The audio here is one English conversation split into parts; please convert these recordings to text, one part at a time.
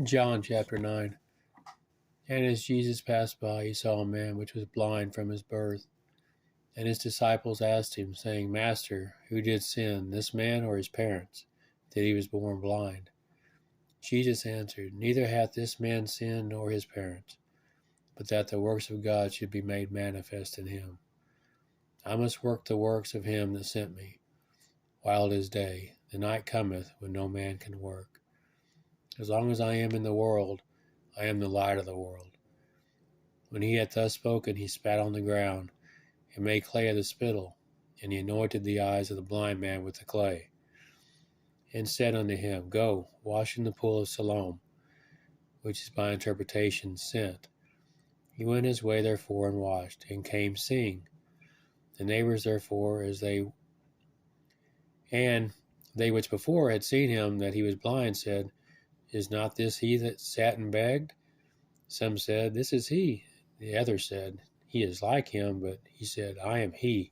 John chapter 9. And as Jesus passed by, he saw a man which was blind from his birth. And his disciples asked him, saying, Master, who did sin, this man or his parents, that he was born blind? Jesus answered, Neither hath this man sinned nor his parents, but that the works of God should be made manifest in him. I must work the works of him that sent me, while it is day. The night cometh when no man can work. As long as I am in the world, I am the light of the world. When he had thus spoken, he spat on the ground, and made clay of the spittle, and he anointed the eyes of the blind man with the clay, and said unto him, Go, wash in the pool of Siloam, which is by interpretation sent. He went his way therefore and washed, and came seeing. The neighbors therefore, they which before had seen him that he was blind, said, Is not this he that sat and begged? Some said, This is he. The other said, He is like him. But he said, I am he.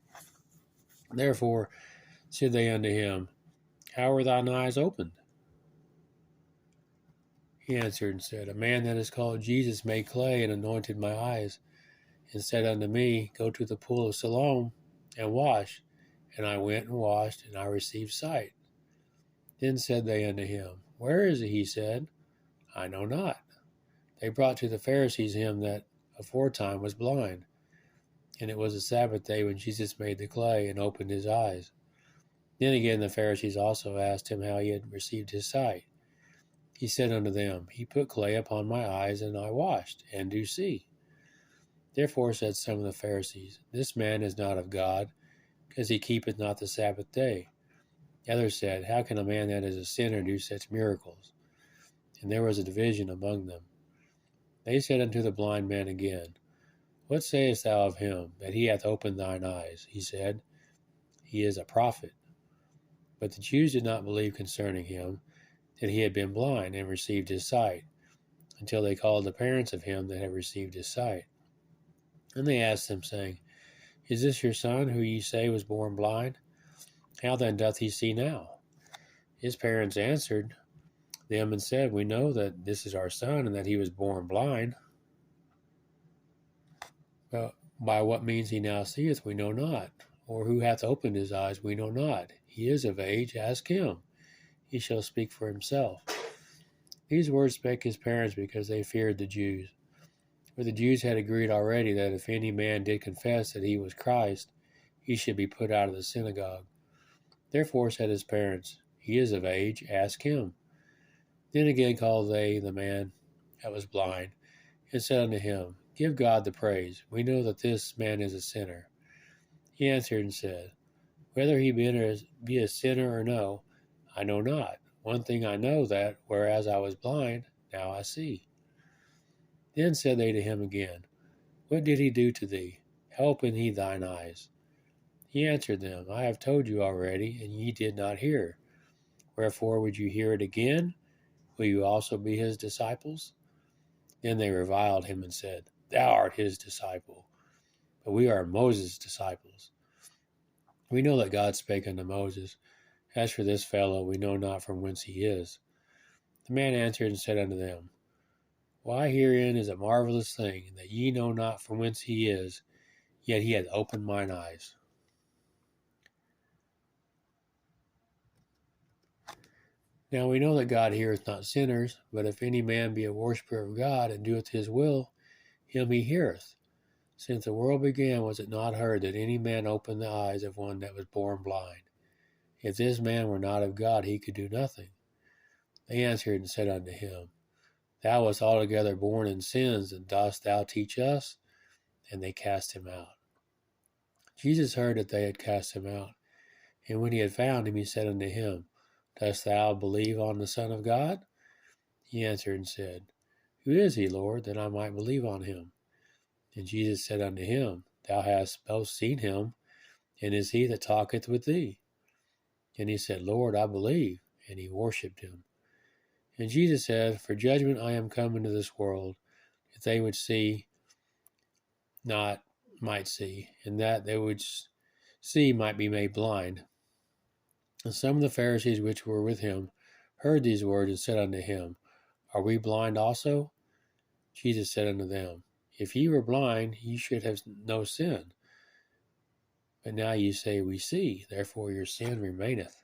Therefore said they unto him, How were thine eyes opened? He answered and said, A man that is called Jesus made clay and anointed my eyes, and said unto me, Go to the pool of Siloam and wash. And I went and washed, and I received sight. Then said they unto him, Where is he? He said, I know not. They brought to the Pharisees him that aforetime was blind. And it was a Sabbath day when Jesus made the clay and opened his eyes. Then again the Pharisees also asked him how he had received his sight. He said unto them, He put clay upon my eyes, and I washed, and do see. Therefore said some of the Pharisees, This man is not of God, because he keepeth not the Sabbath day. The others said, How can a man that is a sinner do such miracles? And there was a division among them. They said unto the blind man again, What sayest thou of him, that he hath opened thine eyes? He said, He is a prophet. But the Jews did not believe concerning him, that he had been blind and received his sight, until they called the parents of him that had received his sight. And they asked them, saying, Is this your son, who ye say was born blind? How then doth he see now? His parents answered them and said, We know that this is our son, and that he was born blind. But by what means he now seeth, we know not, or who hath opened his eyes, we know not. He is of age, ask him. He shall speak for himself. These words spake his parents because they feared the Jews. For the Jews had agreed already that if any man did confess that he was Christ, he should be put out of the synagogue. Therefore said his parents, He is of age, ask him. Then again called they the man that was blind, and said unto him, Give God the praise. We know that this man is a sinner. He answered and said, Whether he be a sinner or no, I know not. One thing I know, that, whereas I was blind, now I see. Then said they to him again, What did he do to thee? How opened he thine eyes? He answered them, I have told you already, and ye did not hear. Wherefore would you hear it again? Will you also be his disciples? Then they reviled him and said, Thou art his disciple, but we are Moses' disciples. We know that God spake unto Moses. As for this fellow, we know not from whence he is. The man answered and said unto them, Why, herein is a marvelous thing, that ye know not from whence he is, yet he hath opened mine eyes. Now we know that God heareth not sinners, but if any man be a worshipper of God, and doeth his will, him he heareth. Since the world began, was it not heard that any man opened the eyes of one that was born blind? If this man were not of God, he could do nothing. They answered and said unto him, Thou wast altogether born in sins, and dost thou teach us? And they cast him out. Jesus heard that they had cast him out, and when he had found him, he said unto him, Dost thou believe on the Son of God? He answered and said, Who is he, Lord, that I might believe on him? And Jesus said unto him, Thou hast both seen him, and is he that talketh with thee? And he said, Lord, I believe. And he worshipped him. And Jesus said, For judgment I am come into this world, that they which see not might see, and that they which see might be made blind. And some of the Pharisees which were with him heard these words, and said unto him, Are we blind also? Jesus said unto them, If ye were blind, ye should have no sin. But now ye say, We see, therefore your sin remaineth.